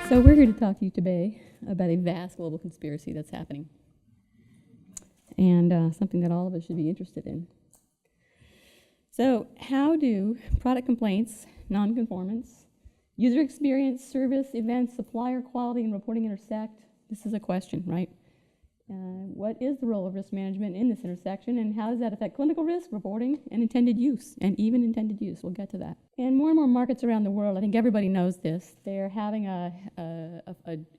So we're here to talk to you today about a vast global conspiracy that's happening, and something that all of us should be interested in. So how do product complaints, non-conformance, user experience, service, events, supplier quality, and reporting intersect? This is a question, right? What is the role of risk management in this intersection, and how does that affect clinical risk, reporting, and intended use, and even intended use? We'll get to that. And more markets around the world, I think everybody knows this, they're having a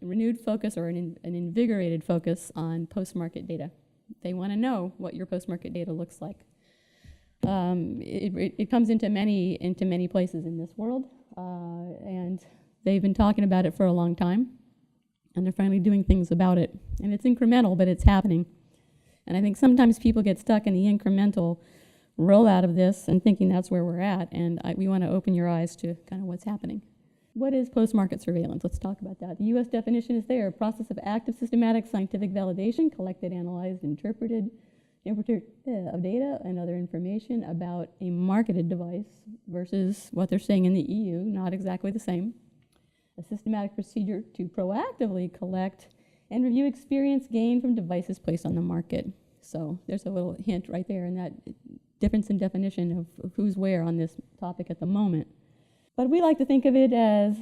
renewed focus or an invigorated focus on post-market data. They want to know what your post-market data looks like. It comes into many places in this world, and they've been talking about it for a long time. And they're finally doing things about it. And it's incremental, but it's happening. And I think sometimes people get stuck in the incremental rollout of this and thinking that's where we're at. And we want to open your eyes to kind of what's happening. What is post-market surveillance? Let's talk about that. The U.S. definition is there: process of active, systematic, scientific validation, collected, analyzed, interpreted of data and other information about a marketed device versus what they're saying in the EU, not exactly the same. A systematic procedure to proactively collect and review experience gained from devices placed on the market. So there's a little hint right there in that difference in definition of who's where on this topic at the moment. But we like to think of it as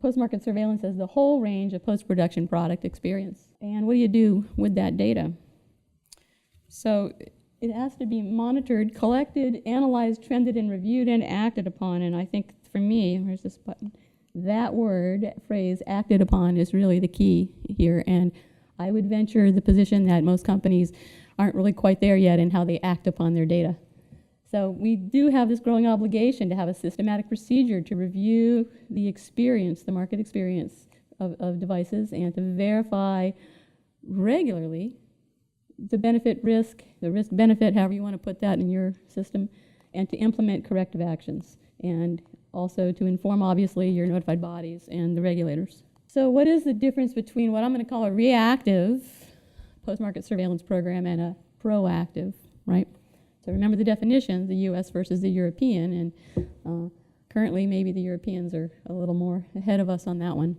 post-market surveillance as the whole range of post-production product experience. And what do you do with that data? So it has to be monitored, collected, analyzed, trended, and reviewed, and acted upon. And I think for me, where's this button? That phrase, acted upon, is really the key here. And I would venture the position that most companies aren't really quite there yet in how they act upon their data. So we do have this growing obligation to have a systematic procedure to review the experience, the market experience of devices, and to verify regularly the benefit risk, the risk benefit, however you want to put that in your system, and to implement corrective actions. And also to inform, obviously, your notified bodies and the regulators. So what is the difference between what I'm going to call a reactive post-market surveillance program and a proactive, right? So remember the definition, the US versus the European, and currently maybe the Europeans are a little more ahead of us on that one.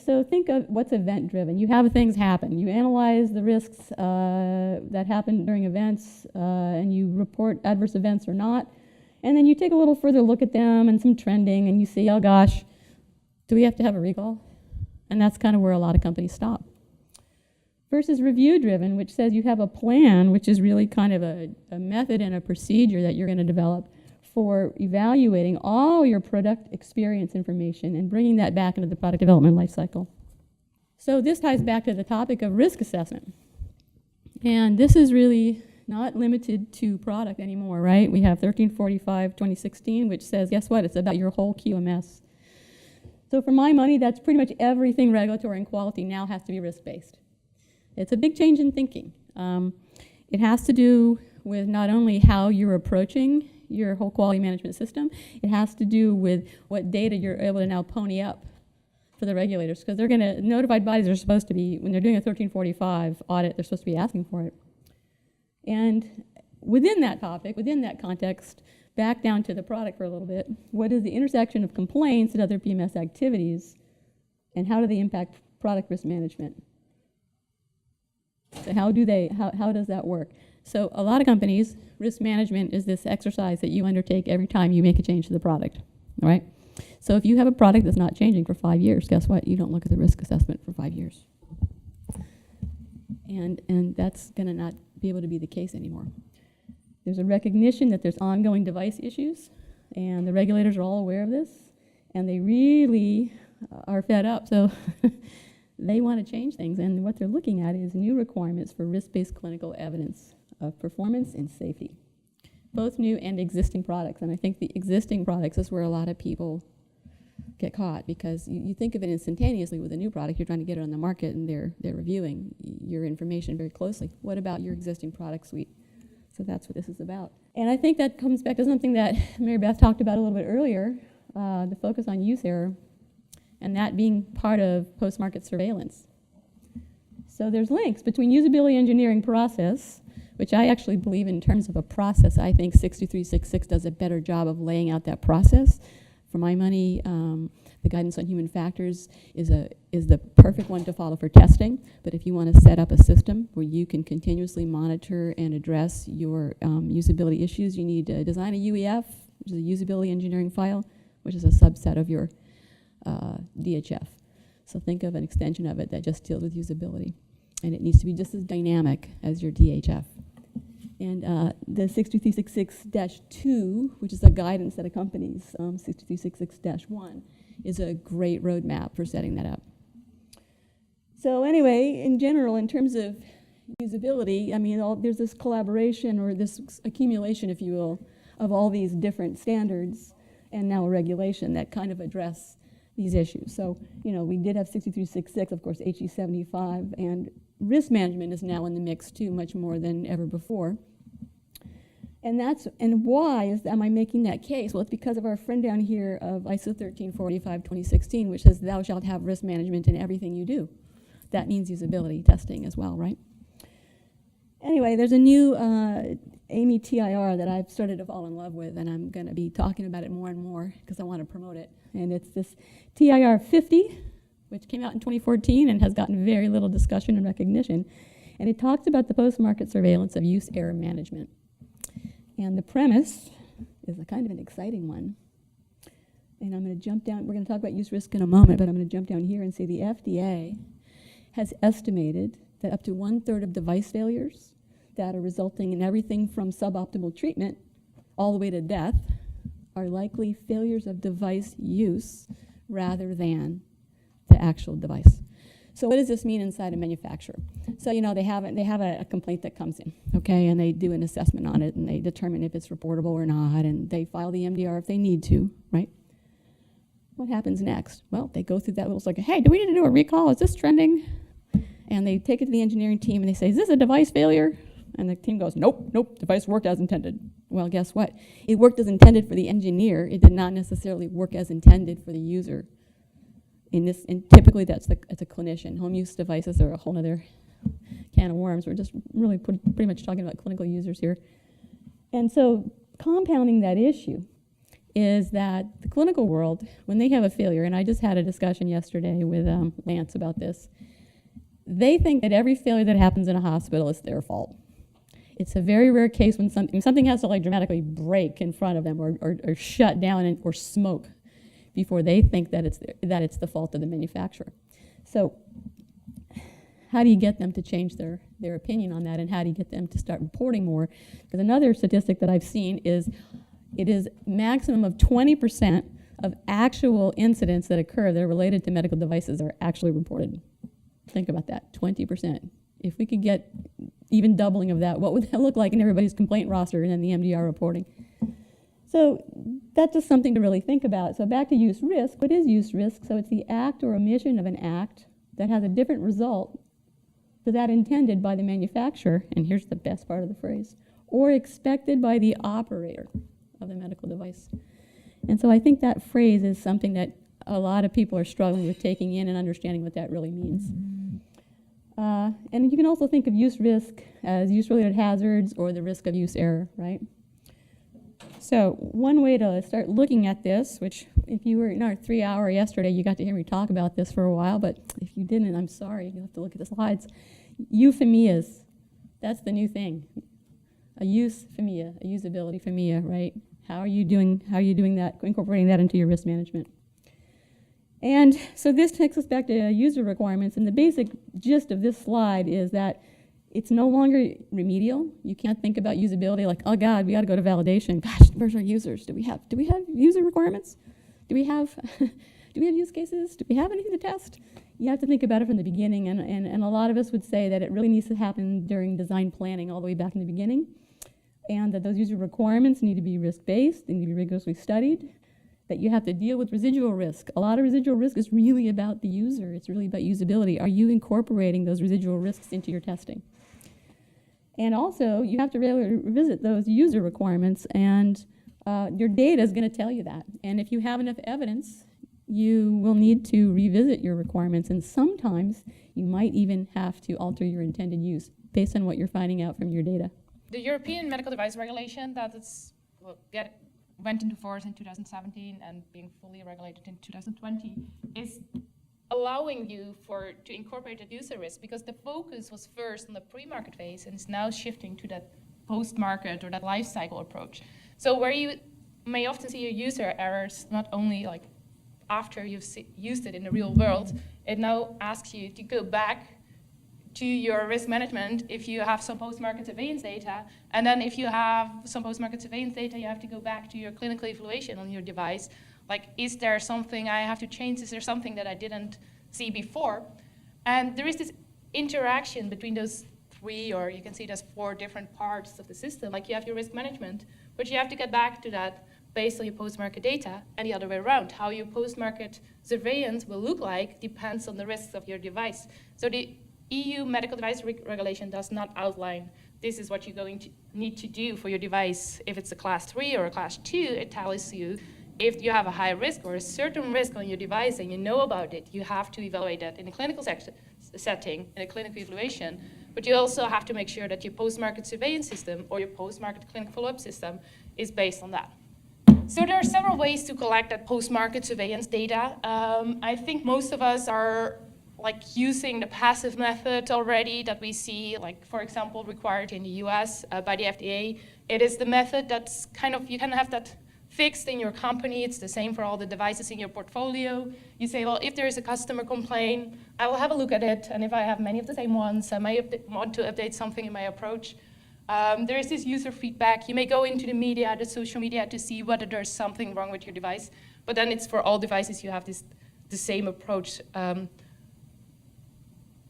So think of what's event-driven. You have things happen. You analyze the risks that happen during events, and you report adverse events or not. And then you take a little further look at them and some trending, and you see, oh gosh, do we have to have a recall? And that's kind of where a lot of companies stop. Versus review-driven, which says you have a plan, which is really kind of a method and a procedure that you're going to develop for evaluating all your product experience information and bringing that back into the product development lifecycle. So this ties back to the topic of risk assessment. And this is really not limited to product anymore, right? We have 1345/2016, which says, guess what? It's about your whole QMS. So for my money, that's pretty much everything regulatory and quality now has to be risk-based. It's a big change in thinking. It has to do with not only how you're approaching your whole quality management system, it has to do with what data you're able to now pony up for the regulators, because they're going to, notified bodies are supposed to be, when they're doing a 1345 audit, they're supposed to be asking for it. And within that topic, within that context, back down to the product for a little bit, what is the intersection of complaints and other PMS activities, and how do they impact product risk management? So how does that work? So a lot of companies, risk management is this exercise that you undertake every time you make a change to the product, all right? So if you have a product that's not changing for 5 years, guess what? You don't look at the risk assessment for 5 years. And that's going to not be able to be the case anymore. There's a recognition that there's ongoing device issues, and the regulators are all aware of this, and they really are fed up, so they want to change things. And what they're looking at is new requirements for risk-based clinical evidence of performance and safety, both new and existing products. And I think the existing products is where a lot of people get caught, because you think of it instantaneously with a new product. You're trying to get it on the market, and they're reviewing your information very closely. What about your existing product suite? So that's what this is about. And I think that comes back to something that Mary Beth talked about a little bit earlier, the focus on use error, and that being part of post-market surveillance. So there's links between usability engineering process, which I actually believe in terms of a process. I think 62366 does a better job of laying out that process For my money, the guidance on human factors is the perfect one to follow for testing. But if you want to set up a system where you can continuously monitor and address your usability issues, you need to design a UEF, which is a usability engineering file, which is a subset of your DHF. So think of an extension of it that just deals with usability. And it needs to be just as dynamic as your DHF. And the 62366-2, which is the guidance that accompanies 62366-1, is a great roadmap for setting that up. So anyway, in general, in terms of usability, I mean, there's this collaboration or this accumulation, if you will, of all these different standards and now a regulation that kind of address these issues. So, we did have 62366, of course, HE75, and risk management is now in the mix too, much more than ever before. And why am I making that case? Well, it's because of our friend down here of ISO 1345-2016, which says thou shalt have risk management in everything you do. That means usability testing as well, right? Anyway, there's a new AMI TIR that I've started to fall in love with, and I'm going to be talking about it more and more because I want to promote it. And it's this TIR 50, which came out in 2014 and has gotten very little discussion and recognition. And it talks about the post-market surveillance of use error management. And the premise is a kind of an exciting one. And I'm going to jump down. We're going to talk about use risk in a moment, but I'm going to jump down here and say the FDA has estimated that up to 1/3 of device failures that are resulting in everything from suboptimal treatment all the way to death are likely failures of device use rather than the actual device. So what does this mean inside a manufacturer? So they have a complaint that comes in, okay, and they do an assessment on it and they determine if it's reportable or not, and they file the MDR if they need to, right? What happens next? Well, they go through that little like, hey, do we need to do a recall? Is this trending? And they take it to the engineering team and they say, is this a device failure? And the team goes, nope, device worked as intended. Well, guess what? It worked as intended for the engineer. It did not necessarily work as intended for the user. And typically it's a clinician. Home use devices are a whole other can of worms. We're just really pretty much talking about clinical users here. And so compounding that issue is that the clinical world, when they have a failure, and I just had a discussion yesterday with Lance about this, they think that every failure that happens in a hospital is their fault. It's a very rare case when something has to dramatically break in front of them or shut down or smoke before they think that it's the fault of the manufacturer. So how do you get them to change their opinion on that, and how do you get them to start reporting more? Because another statistic that I've seen is it is maximum of 20% of actual incidents that occur that are related to medical devices are actually reported. Think about that, 20%. If we could get even doubling of that, what would that look like in everybody's complaint roster and then the MDR reporting? So that's just something to really think about. So back to use risk. What is use risk? So it's the act or omission of an act that has a different result to that intended by the manufacturer, and here's the best part of the phrase, or expected by the operator of the medical device. And so I think that phrase is something that a lot of people are struggling with taking in and understanding what that really means. And you can also think of use risk as use-related hazards or the risk of use error, right? So one way to start looking at this, which if you were in our 3-hour yesterday, you got to hear me talk about this for a while, but if you didn't, I'm sorry, you'll have to look at the slides. Euphemias, that's the new thing. A use phemia, a usability phemia, right? How are you doing that, incorporating that into your risk management? And so this takes us back to user requirements, and the basic gist of this slide is that it's no longer remedial. You can't think about usability like, oh God, we got to go to validation. Gosh, where's our users? Do we have user requirements? Do we have use cases? Do we have anything to test? You have to think about it from the beginning, and a lot of us would say that it really needs to happen during design planning all the way back in the beginning, and that those user requirements need to be risk-based, they need to be rigorously studied, that you have to deal with residual risk. A lot of residual risk is really about the user. It's really about usability. Are you incorporating those residual risks into your testing? And also, you have to really revisit those user requirements, and your data is going to tell you that. And if you have enough evidence, you will need to revisit your requirements, and sometimes you might even have to alter your intended use based on what you're finding out from your data. The European medical device regulation that went into force in 2017 and being fully regulated in 2020, is allowing you to incorporate a user risk, because the focus was first on the pre-market phase and is now shifting to that post-market or that life cycle approach. So where you may often see your user errors, not only like after you've used it in the real world, it now asks you to go back to your risk management if you have some post-market surveillance data, and then if you have some post-market surveillance data, you have to go back to your clinical evaluation on your device. Like, is there something I have to change? Is there something that I didn't see before? And there is this interaction between those three, or you can see there's 4 different parts of the system. Like, you have your risk management, but you have to get back to that based on your post-market data, and the other way around. How your post-market surveillance will look like depends on the risks of your device. So the EU medical device regulation does not outline this is what you're going to need to do for your device. If it's a class 3 or a class 2, it tells you if you have a high risk or a certain risk on your device and you know about it, you have to evaluate that in a clinical setting, in a clinical evaluation. But you also have to make sure that your post-market surveillance system or your post-market clinical follow-up system is based on that. So there are several ways to collect that post-market surveillance data. I think most of us are using the passive method already that we see, like, for example, required in the US by the FDA. It is the method that's you can have that fixed in your company. It's the same for all the devices in your portfolio. You say, well, if there is a customer complaint, I will have a look at it, and if I have many of the same ones, I might want to update something in my approach. There is this user feedback. You may go into the media, the social media, to see whether there's something wrong with your device, but then it's for all devices you have the same approach,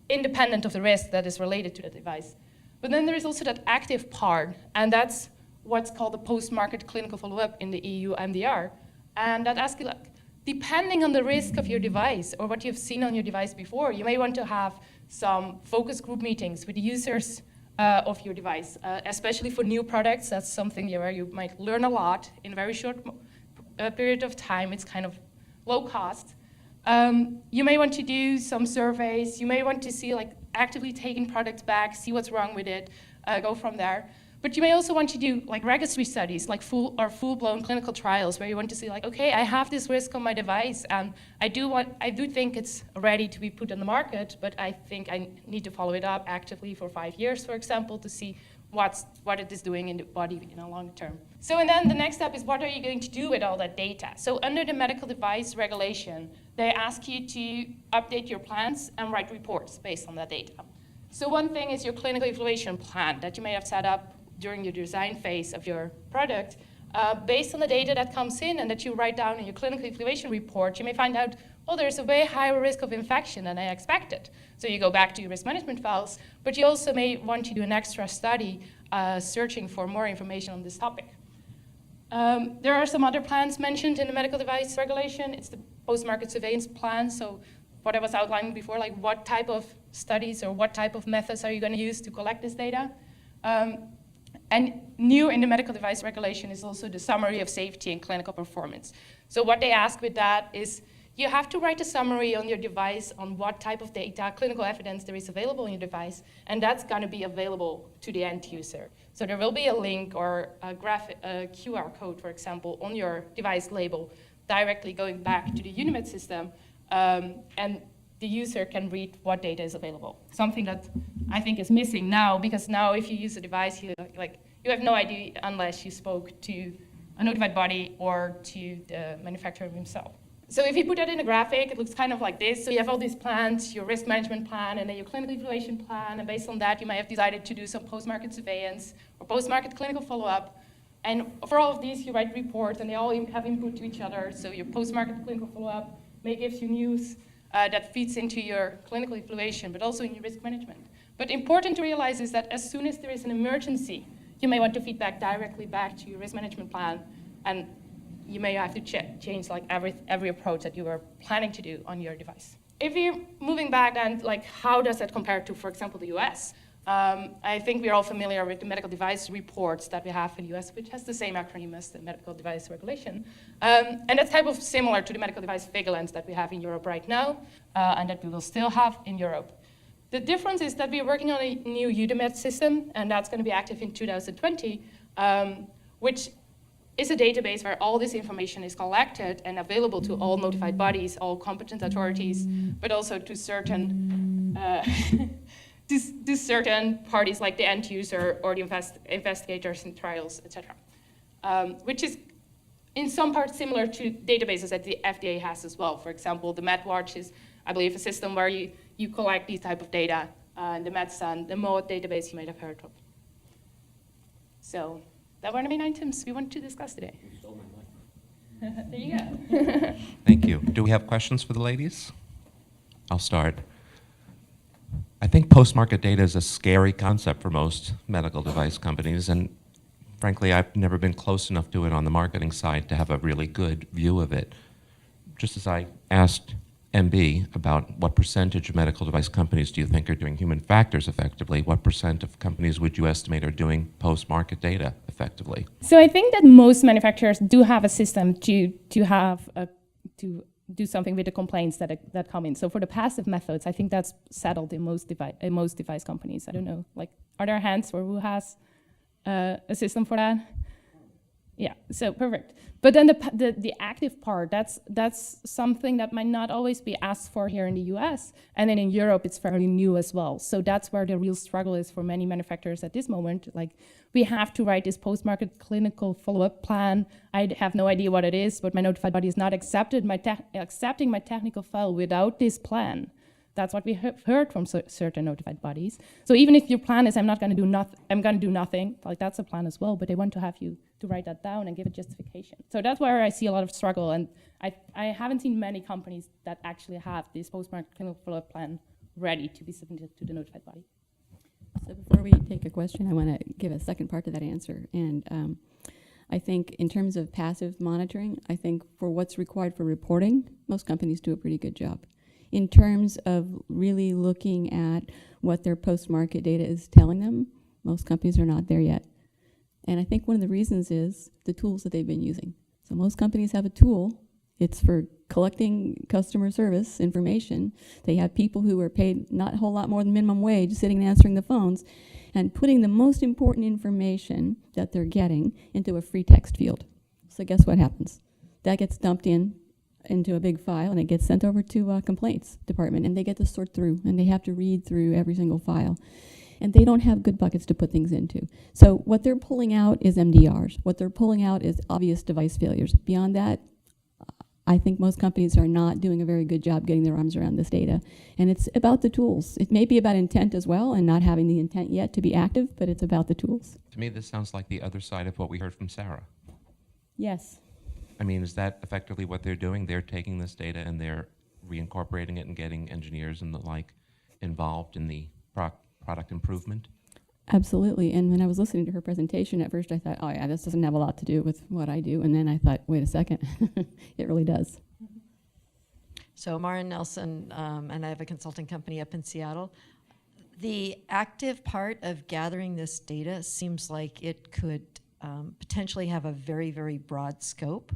independent of the risk that is related to the device. But then there is also that active part, and that's what's called the post-market clinical follow-up in the EU MDR. And that asks you, depending on the risk of your device or what you've seen on your device before, you may want to have some focus group meetings with the users of your device, especially for new products. That's something where you might learn a lot in a very short period of time. It's kind of low cost. You may want to do some surveys. You may want to see actively taking products back, see what's wrong with it, go from there. But you may also want to do registry studies, full-blown clinical trials, where you want to see okay, I have this risk on my device, and I do think it's ready to be put on the market, but I think I need to follow it up actively for 5 years, for example, to see what it is doing in the body in a long term. So, and then the next step is, what are you going to do with all that data? So under the medical device regulation, they ask you to update your plans and write reports based on that data. So one thing is your clinical evaluation plan that you may have set up during your design phase of your product. Based on the data that comes in and that you write down in your clinical evaluation report, you may find out, oh, there's a way higher risk of infection than I expected. So you go back to your risk management files, but you also may want to do an extra study searching for more information on this topic. There are some other plans mentioned in the medical device regulation. It's the post-market surveillance plan. So what I was outlining before, what type of studies or what type of methods are you going to use to collect this data? And new in the medical device regulation is also the summary of safety and clinical performance. So what they ask with that is, you have to write a summary on your device on what type of data, clinical evidence there is available on your device, and that's going to be available to the end user. So there will be a link or a QR code, for example, on your device label, directly going back to the Unimed system, and the user can read what data is available. Something that I think is missing now, because now if you use a device, you have no idea unless you spoke to a notified body or to the manufacturer himself. So if you put that in a graphic, it looks kind of like this. So you have all these plans, your risk management plan, and then your clinical evaluation plan, and based on that, you might have decided to do some post-market surveillance or post-market clinical follow-up. And for all of these, you write reports, and they all have input to each other. So your post-market clinical follow-up may give you news that feeds into your clinical evaluation, but also in your risk management. But important to realize is that as soon as there is an emergency, you may want to feed directly back to your risk management plan, and you may have to change every approach that you were planning to do on your device. If you're moving back, then how does that compare to, for example, the US? I think we're all familiar with the medical device reports that we have in the US, which has the same acronym as the medical device regulation. And that's type of similar to the medical device vigilance that we have in Europe right now, and that we will still have in Europe. The difference is that we're working on a new Unimed system, and that's going to be active in 2020, which is a database where all this information is collected and available to all notified bodies, all competent authorities, but also to certain to certain parties like the end user or the investigators in trials, etc. Which is in some parts similar to databases that the FDA has as well. For example, the MedWatch is, I believe, a system where you collect these type of data. The MedSun, the MOAT database you might have heard of. So that were the main items we wanted to discuss today. You stole my mic. There you go. Thank you. Do we have questions for the ladies? I'll start. I think post-market data is a scary concept for most medical device companies, and frankly, I've never been close enough to it on the marketing side to have a really good view of it. Just as I asked MB about what percentage of medical device companies do you think are doing human factors effectively, what percent of companies would you estimate are doing post-market data effectively? So I think that most manufacturers do have a system to do something with the complaints that come in. So for the passive methods, I think that's settled in most device companies. I don't know, like, are there hands for who has a system for that? Yeah, so perfect. But then the active part, that's something that might not always be asked for here in the US, and then in Europe it's fairly new as well. So that's where the real struggle is for many manufacturers at this moment. Like, we have to write this post-market clinical follow-up plan. I have no idea what it is, but my notified body is not accepting my technical file without this plan. That's what we have heard from certain notified bodies. So even if your plan is I'm going to do nothing, like, that's a plan as well, but they want to have you to write that down and give a justification. So that's where I see a lot of struggle, and I haven't seen many companies that actually have this post-market clinical follow-up plan ready to be submitted to the notified body. So before we take a question, I want to give a second part to that answer. And I think in terms of passive monitoring, I think for what's required for reporting, most companies do a pretty good job. In terms of really looking at what their post-market data is telling them, most companies are not there yet. And I think one of the reasons is the tools that they've been using. So most companies have a tool. It's for collecting customer service information. They have people who are paid not a whole lot more than minimum wage sitting and answering the phones and putting the most important information that they're getting into a free text field. So guess what happens? That gets dumped into a big file, and it gets sent over to a complaints department, and they get to sort through, and they have to read through every single file. And they don't have good buckets to put things into. So what they're pulling out is MDRs. What they're pulling out is obvious device failures. Beyond that, I think most companies are not doing a very good job getting their arms around this data. And it's about the tools. It may be about intent as well, and not having the intent yet to be active, but it's about the tools. To me, this sounds like the other side of what we heard from Sarah. Yes. I mean, is that effectively what they're doing? They're taking this data and they're reincorporating it and getting engineers and the like involved in the product improvement? Absolutely. And when I was listening to her presentation, at first I thought, oh yeah, this doesn't have a lot to do with what I do. And then I thought, wait a second, it really does. So Mara Nelson, and I have a consulting company up in Seattle. The active part of gathering this data seems like it could potentially have a very, very broad scope.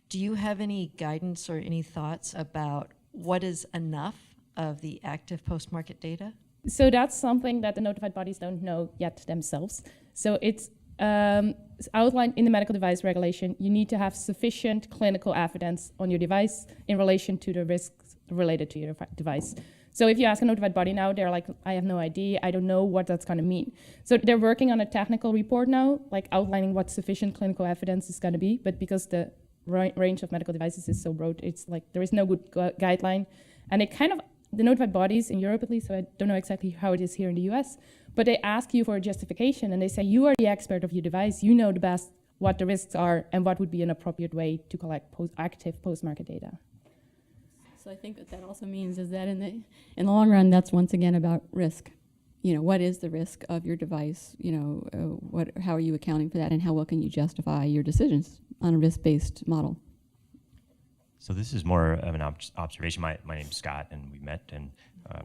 Do you have any guidance or any thoughts about what is enough of the active post-market data? So that's something that the notified bodies don't know yet themselves. So it's outlined in the medical device regulation. You need to have sufficient clinical evidence on your device in relation to the risks related to your device. So if you ask a notified body now, they're like, I have no idea, I don't know what that's going to mean. So they're working on a technical report now, like outlining what sufficient clinical evidence is going to be, but because the range of medical devices is so broad, it's like there is no good guideline. And it kind of, the notified bodies in Europe at least, so I don't know exactly how it is here in the US, but they ask you for a justification and they say, you are the expert of your device, you know the best what the risks are and what would be an appropriate way to collect active post-market data. So I think what that also means is that in the long run, that's once again about risk. You know, what is the risk of your device? You know, how are you accounting for that, and how well can you justify your decisions on a risk-based model? So this is more of an observation. My name's Scott, and we met and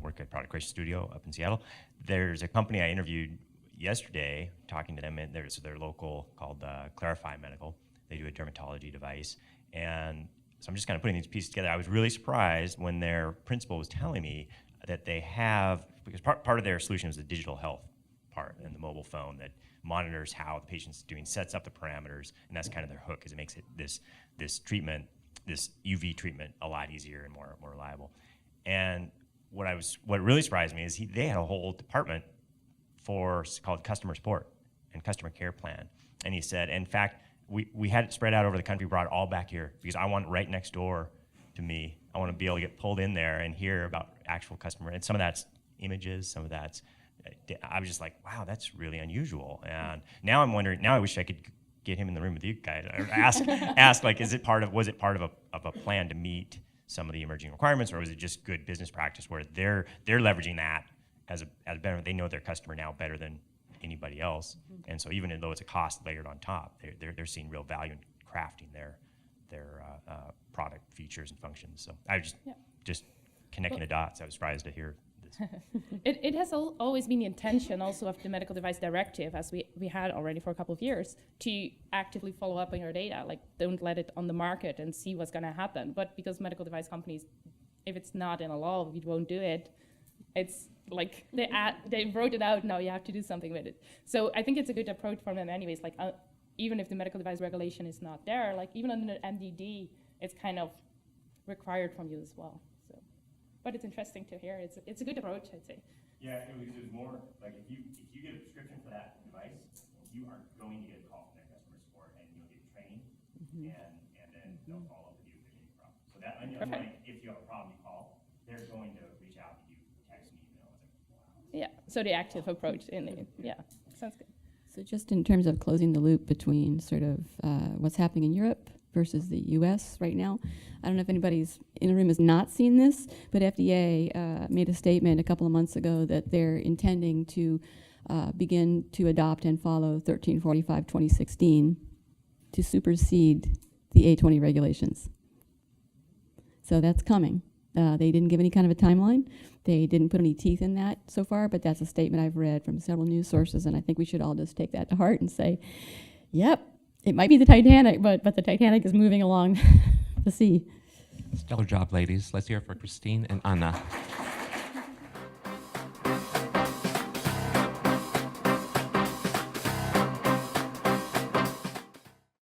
work at Product Creation Studio up in Seattle. There's a company I interviewed yesterday, talking to them, and there's their local called Clarify Medical. They do a dermatology device, and so I'm just kind of putting these pieces together. I was really surprised when their principal was telling me that they have, because part of their solution is the digital health part, and the mobile phone that monitors how the patient's doing, sets up the parameters, and that's kind of their hook, because it makes it this treatment, this UV treatment, a lot easier and more reliable. And what really surprised me is they had a whole department called customer support and customer care plan. And he said, in fact, we had it spread out over the country, brought it all back here, because I want it right next door to me. I want to be able to get pulled in there and hear about actual customer. And some of that's images, some of that's, I was just like, wow, that's really unusual. And now I'm wondering, now I wish I could get him in the room with you guys, or ask like, was it part of a plan to meet some of the emerging requirements, or was it just good business practice where they're leveraging that as better, they know their customer now better than anybody else, and so even though it's a cost layered on top, they're seeing real value in crafting their product features and functions. So I was just connecting the dots. I was surprised to hear this. It has always been the intention also of the Medical Device Directive, as we had already for a couple of years, to actively follow up on your data. Like, don't let it on the market and see what's going to happen. But because medical device companies, if it's not in a law, we won't do it. It's like they wrote it out, now you have to do something with it. So I think it's a good approach for them anyways. Like, even if the medical device regulation is not there, like even under MDD, it's kind of required from you as well. So, but it's interesting to hear. It's a good approach, I'd say. Yeah, it was more like if you get a prescription for that device, you are going to get a call from their customer support, and you'll get training, and then they'll follow up with you if there's any problem. So that, unlike if you have a problem, you call, they're going to reach out to you, text and email. It's like, wow. Yeah, so the active approach sounds good. So just in terms of closing the loop between sort of what's happening in Europe versus the U.S. right now, I don't know if anybody's in the room has not seen this, but FDA made a statement a couple of months ago that they're intending to begin to adopt and follow 1345/2016 to supersede the A20 regulations. So that's coming. They didn't give any kind of a timeline. They didn't put any teeth in that so far, but that's a statement I've read from several news sources, and I think we should all just take that to heart and say, yep, it might be the Titanic, but the Titanic is moving along the sea. Stellar job, ladies. Let's hear it for Christine and Anna.